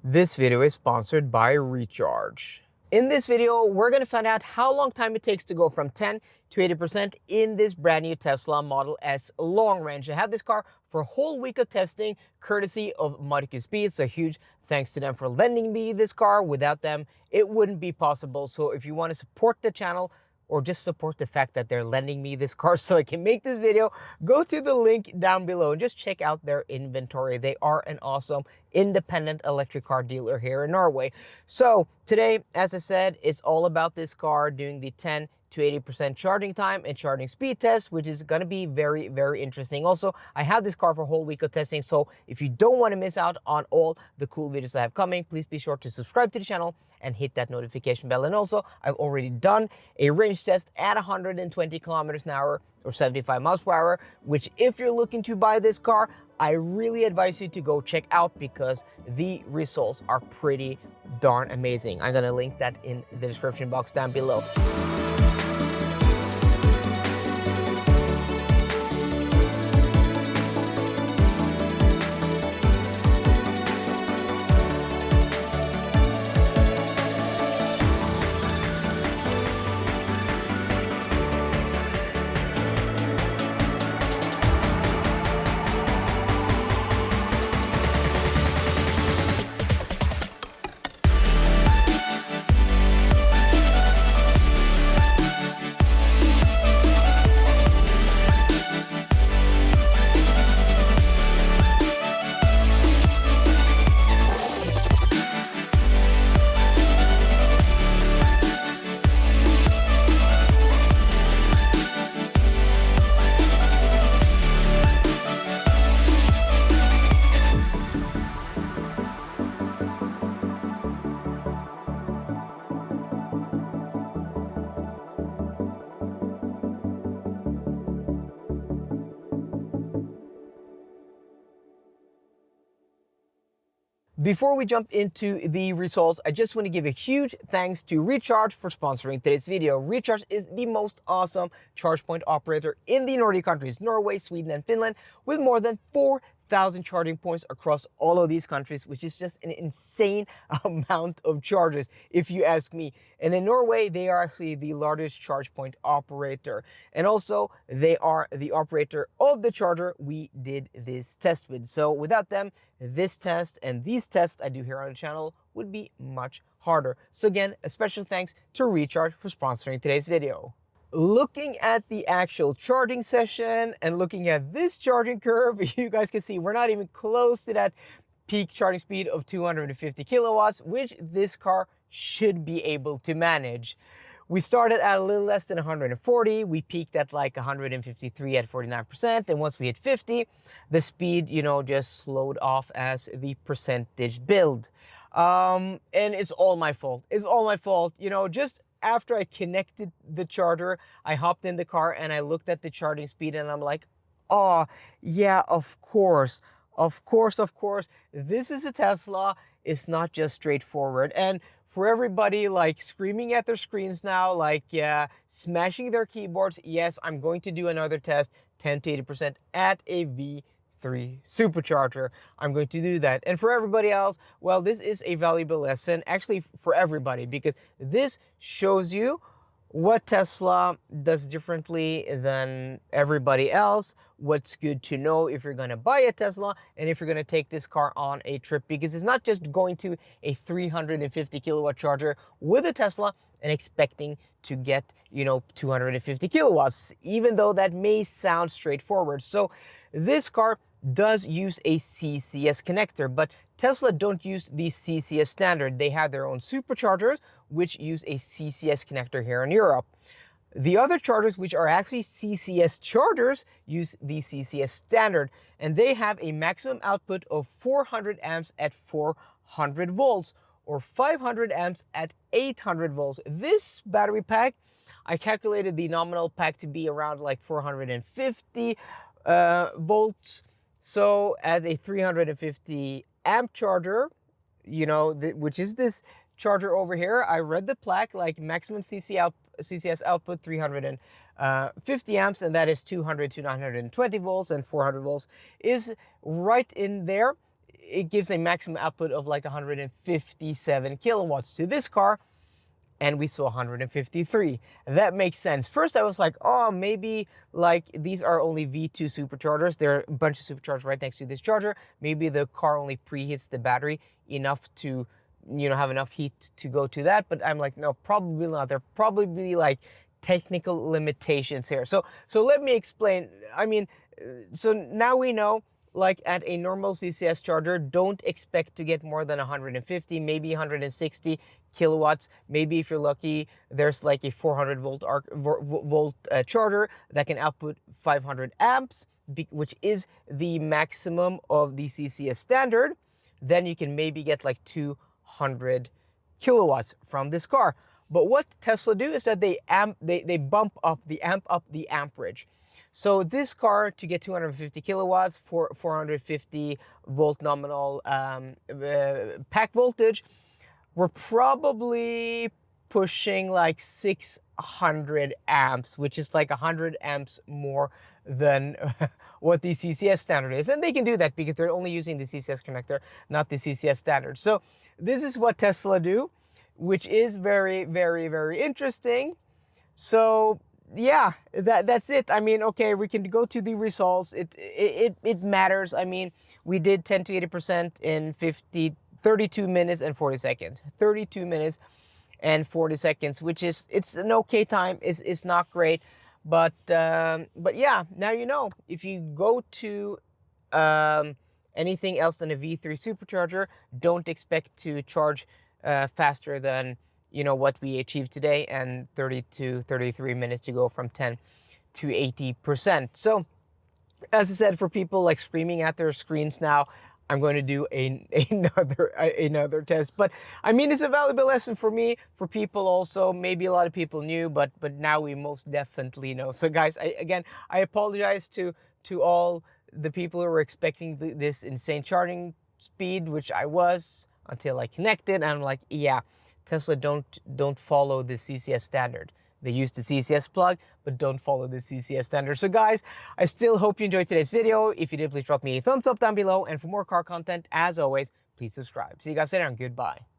This video is sponsored by Recharge. In this video, we're going to find out how long time it takes to go from 10 to 80% in this brand new Tesla Model S long range. I had this car for a whole week of testing, courtesy of Marcusbil. So huge thanks to them for lending me this car. Without them, it wouldn't be possible. So if you want to support the channel, or just support the fact that they're lending me this car so I can make this video, go to the link down below and just check out their inventory. They are an awesome independent electric car dealer here in Norway. So today, as I said, it's all about this car doing the 10 to 80% charging time and charging speed test, which is going to be very, very interesting. Also, I have this car for a whole week of testing, so if you don't want to miss out on all the cool videos I have coming, please be sure to subscribe to the channel and hit that notification bell. And also, I've already done a range test at 120 kilometers an hour or 75 miles per hour, which if you're looking to buy this car, I really advise you to go check out because the results are pretty darn amazing. I'm gonna link that in the description box down below. Before we jump into the results, I just want to give a huge thanks to Recharge for sponsoring today's video. Recharge is the most awesome charge point operator in the Nordic countries, Norway, Sweden, and Finland, with more than 4,000 charging points across all of these countries, which is just an insane amount of chargers, if you ask me. And in Norway, they are actually the largest charge point operator. And also, they are the operator of the charger we did this test with. So without them, this test and these tests I do here on the channel would be much harder. So again, a special thanks to Recharge for sponsoring today's video. Looking at the actual charging session and looking at this charging curve, you guys can see we're not even close to that peak charging speed of 250 kilowatts, which this car should be able to manage. We started at a little less than 140. We peaked at like 153 at 49%. And once we hit 50, the speed, just slowed off as the percentage build. And it's all my fault. It's all my fault. Just after I connected the charger, I hopped in the car and I looked at the charging speed and I'm like, oh, yeah, of course. Of course. This is a Tesla. It's not just straightforward. And for everybody like screaming at their screens now, like, yeah, smashing their keyboards, yes, I'm going to do another test, 10 to 80% at a V3 supercharger. I'm going to do that. And for everybody else, well, this is a valuable lesson, actually for everybody, because this shows you what Tesla does differently than everybody else, what's good to know if you're going to buy a Tesla and if you're going to take this car on a trip, because it's not just going to a 350 kilowatt charger with a Tesla and expecting to get, 250 kilowatts, even though that may sound straightforward. So this car does use a CCS connector, but Tesla don't use the CCS standard. They have their own superchargers, which use a CCS connector here in Europe. The other chargers, which are actually CCS chargers, use the CCS standard, and they have a maximum output of 400 amps at 400 volts, or 500 amps at 800 volts. This battery pack, I calculated the nominal pack to be around like 450 volts. So as a 350 amp charger, which is this charger over here, I read the plaque, like maximum CCS output 350 amps, and that is 200 to 920 volts, and 400 volts is right in there. it gives a maximum output of like 157 kilowatts to this car, and we saw 153. That makes sense. First, I was like, oh, maybe like these are only V2 superchargers. There are a bunch of superchargers right next to this charger. Maybe the car only preheats the battery enough to, have enough heat to go to that. But I'm like, no, probably not. There probably like technical limitations here. So let me explain. I mean, so now we know, like at a normal CCS charger, don't expect to get more than 150, maybe 160 kilowatts. Maybe if you're lucky, there's like a 400 volt charger that can output 500 amps, which is the maximum of the CCS standard. Then you can maybe get like 200 kilowatts from this car. But what Tesla do is that they bump up the amperage. So this car, to get 250 kilowatts for 450 volt nominal pack voltage, we're probably pushing like 600 amps, which is like 100 amps more than what the CCS standard is. And they can do that because they're only using the CCS connector, not the CCS standard. So this is what Tesla do, which is very, very, very interesting. So yeah, that's it. I mean, okay, we can go to the results. It matters. I mean, we did 10 to 80% in 32 minutes and 40 seconds. 32 minutes and 40 seconds, which is, it's an okay time. It's not great, but yeah, now you know. If you go to anything else than a V3 supercharger, don't expect to charge faster than what we achieved today, and 30 to 33 minutes to go from 10 to 80%. So as I said, for people like screaming at their screens now, I'm going to do another test. But I mean, it's a valuable lesson for me, for people also. Maybe a lot of people knew, but now we most definitely know. So guys, I apologize to all the people who were expecting this insane charging speed, which I was, until I connected, and I'm like, yeah, Tesla don't follow the CCS standard. They use the CCS plug, but don't follow the CCS standard. So guys, I still hope you enjoyed today's video. If you did, please drop me a thumbs up down below. And for more car content, as always, please subscribe. See you guys later, and goodbye.